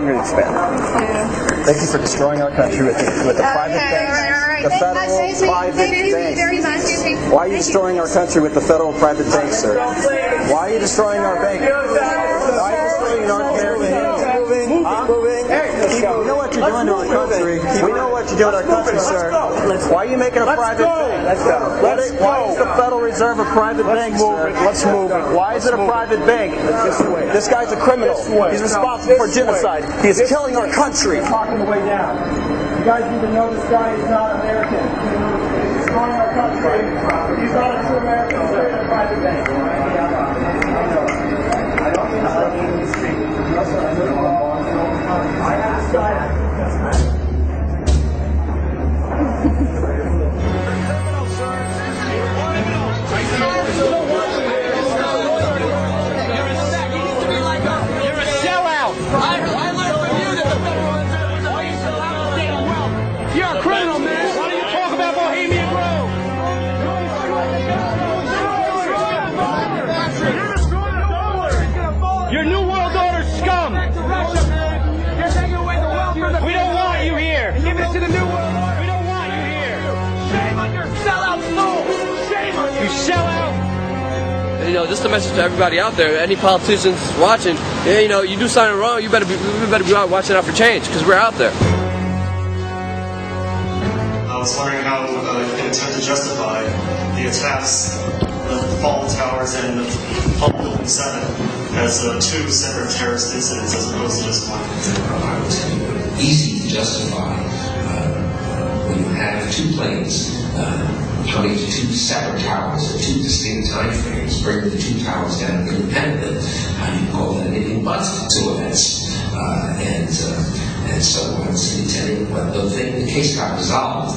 10-minute span. Yeah. Thank you for destroying our country with the private banks. The federal private banks. Why are you destroying our country with the federal private banks, sir? Why are you destroying our bank? Why are you destroying our We know what you're doing to our country. We know what you're doing to our country, sir. Why are you making a private bank? Let's go. Why is the Federal Reserve a private bank, sir? Let's move it. Why is it a private bank? This guy's a criminal. He's responsible for genocide. He is killing our country. Talking the way down. You guys need to know this guy is not American. He's destroying our country. He's not a true American. He's a private bank. I don't mean to argue in the street. I have this guy. You know, just a message to everybody out there, any politicians watching, yeah, you know, you do something wrong, we better be out watching out for change, because we're out there. I was wondering how you can attempt to justify the attacks, the Fallen Towers and the Pulp Building 7 as two separate terrorist incidents as opposed to just one. I would tell you, easy to justify when you have two planes coming to two separate towers at two distinct time frames, bringing the two towers down independently. You can call that anything but two events. And so I was intending, but the case got resolved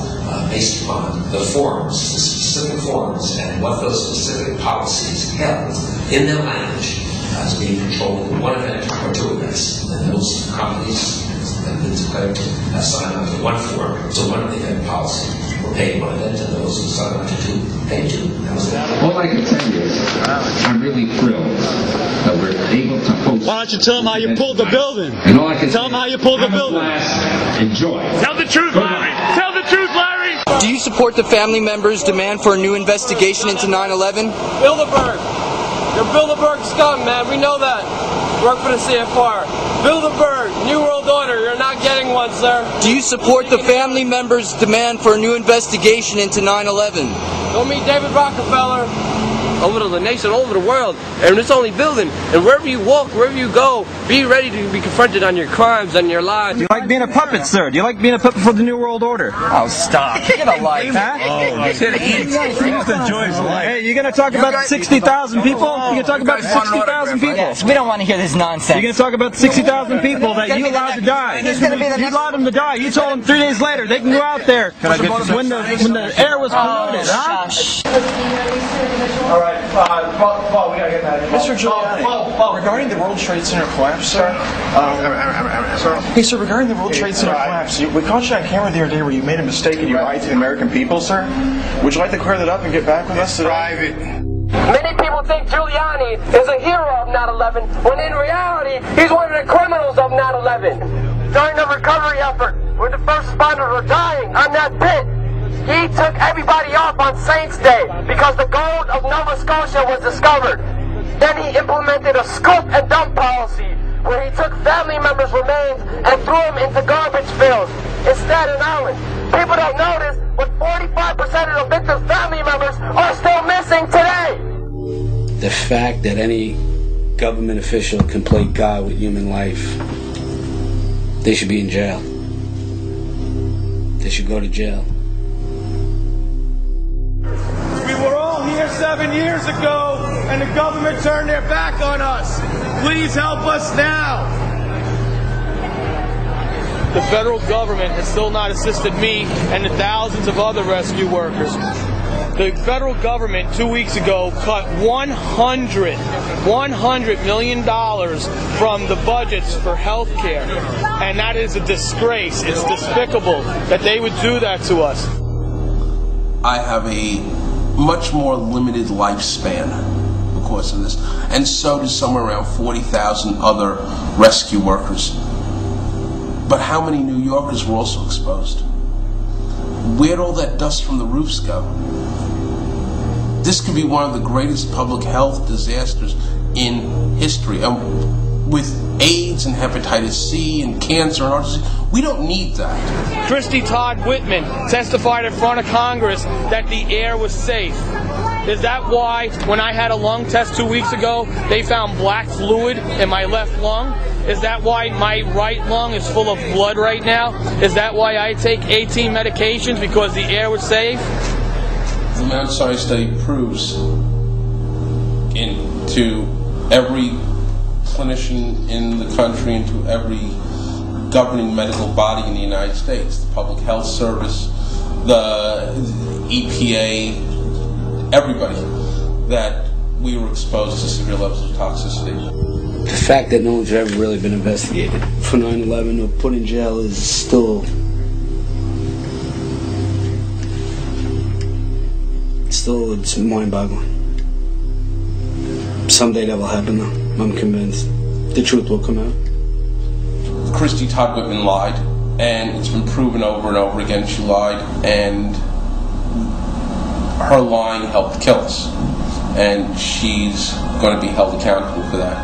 based upon the forms, the specific forms, and what those specific policies held in their language as being controlled in one event or two events. And those companies have been declared to sign on to one form, so one event policy. Pay one event, and those who sign on to two, pay two. All I can tell you is I'm really thrilled that we're able to host. Why don't you tell them how you pulled the building? And all I can tell them how you pulled the building. Enjoy. Tell the truth, Larry. Tell the truth, Larry. Do you support the family members' demand for a new investigation into 9/11? Bilderberg. You're Bilderberg scum, man. We know that. Work for the CFR. Bilderberg, New World Order. You're not getting one, sir. Do you support the family members' demand for a new investigation into 9/11? Go meet David Rockefeller. Over the nation, all over the world, and it's only building. And wherever you walk, wherever you go, be ready to be confronted on your crimes and your lives. Do you like being a puppet, sir? Do you like being a puppet for the New World Order? Oh, stop. Get a life. Huh? the joys of life. Hey, you gonna talk about 60,000 people? You gonna talk about 60,000 people? Yes, we don't want to hear this nonsense. You're gonna talk about 60,000 people that you allowed to die. You allowed them to die. You told them 3 days later they can go out there when the air was polluted. Shush. All right, Paul, we gotta get that. Mr. Giuliani, Paul, regarding the World Trade Center collapse, sir. Hey, sir, regarding the World Trade Center collapse, we caught you on camera the other day where you made a mistake and you lied to the American people, sir. Would you like to clear that up and get back with us today? Private. Many people think Giuliani is a hero of 9/11, when in reality, he's one of the criminals of 9/11. During the recovery effort, when the first responders were dying on that pit, he took everybody off on Saints Day because the gold of Nova Scotia was discovered. Then he implemented a scoop and dump policy where he took family members' remains and threw them into garbage fields in Staten Island. People don't notice, but 45% of the victims' family members are still missing today. The fact that any government official can play God with human life, they should be in jail. They should go to jail. We were all here 7 years ago, and the government turned their back on us. Please help us now. The federal government has still not assisted me and the thousands of other rescue workers. The federal government 2 weeks ago cut $100 million from the budgets for health care. And that is a disgrace. It's despicable that they would do that to us. I have a much more limited lifespan because of this. And so do somewhere around 40,000 other rescue workers. But how many New Yorkers were also exposed? Where'd all that dust from the roofs go? This could be one of the greatest public health disasters in history. And with AIDS and hepatitis C and cancer and heart disease, we don't need that. Christy Todd Whitman testified in front of Congress that the air was safe. Is that why, when I had a lung test 2 weeks ago, they found black fluid in my left lung? Is that why my right lung is full of blood right now? Is that why I take 18 medications, because the air was safe? The Mount Sinai study proves into every clinician in the country and to every governing medical body in the United States, the Public Health Service, the EPA, everybody, that we were exposed to severe levels of toxicity. The fact that no one's ever really been investigated for 9/11 or put in jail is still it's mind-boggling. Someday that will happen, though. I'm convinced. The truth will come out. Christy Todd Whitman lied, and it's been proven over and over again she lied, and her lying helped kill us, and she's going to be held accountable for that.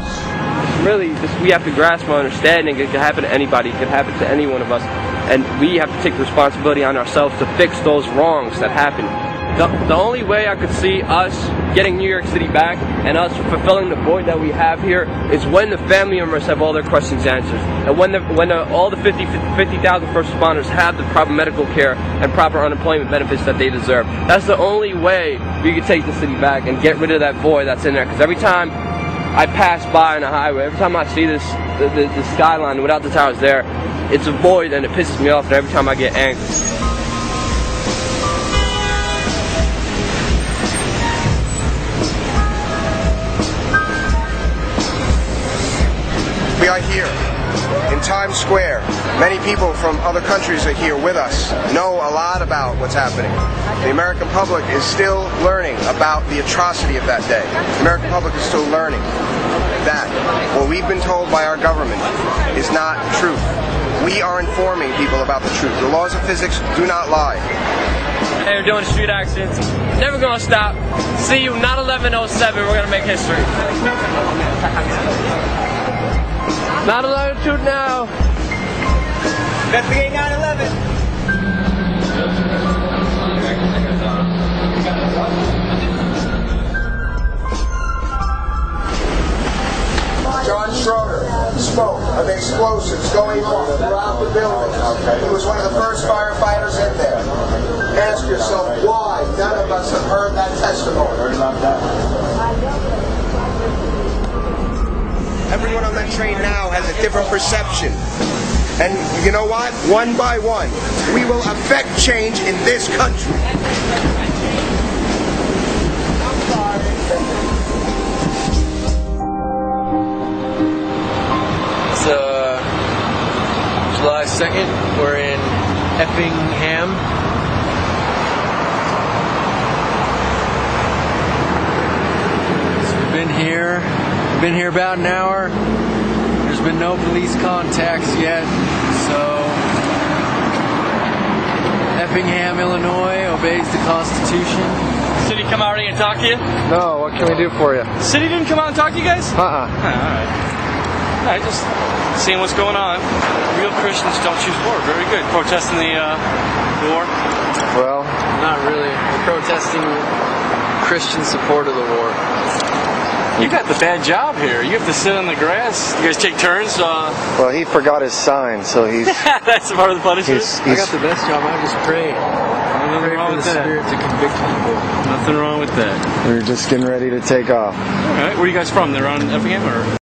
Really, we have to grasp our understanding. It could happen to anybody. It could happen to any one of us, and we have to take the responsibility on ourselves to fix those wrongs that happened. The only way I could see us getting New York City back and us fulfilling the void that we have here is when the family members have all their questions answered, and when all the 50,000 first responders have the proper medical care and proper unemployment benefits that they deserve. That's the only way we could take the city back and get rid of that void that's in there. Because every time I pass by on a highway, every time I see the skyline without the towers there, it's a void and it pisses me off, and every time I get angry. We are here in Times Square. Many people from other countries are here with us, know a lot about what's happening. The American public is still learning about the atrocity of that day. The American public is still learning that what we've been told by our government is not truth. We are informing people about the truth. The laws of physics do not lie. Hey, we're doing street accidents. Never gonna stop. See you, not 1107. We're gonna make history. Not a latitude now. Investigate 9/11. John Schroeder spoke of explosives going off throughout the building. He was one of the first firefighters in there. Ask yourself why none of us have heard that testimony. Everyone on that train now has a different perception. And you know what? One by one, we will affect change in this country. It's July 2nd. We're in Effingham. So we've been here about an hour. There's been no police contacts yet, so Effingham, Illinois obeys the Constitution. City come out and talk to you? No, what can we do for you? City didn't come out and talk to you guys? Alright, just seeing what's going on. Real Christians don't choose war. Very good. Protesting the war? Well, not really. We're protesting Christian support of the war. You got the bad job here. You have to sit on the grass. You guys take turns. Well, he forgot his sign, so he's... That's part of the punishment? I got the best job. I just pray. Nothing wrong with that. Spirit to convict people. Nothing wrong with that. We're just getting ready to take off. All right. Where are you guys from? They're on Effingham, or...?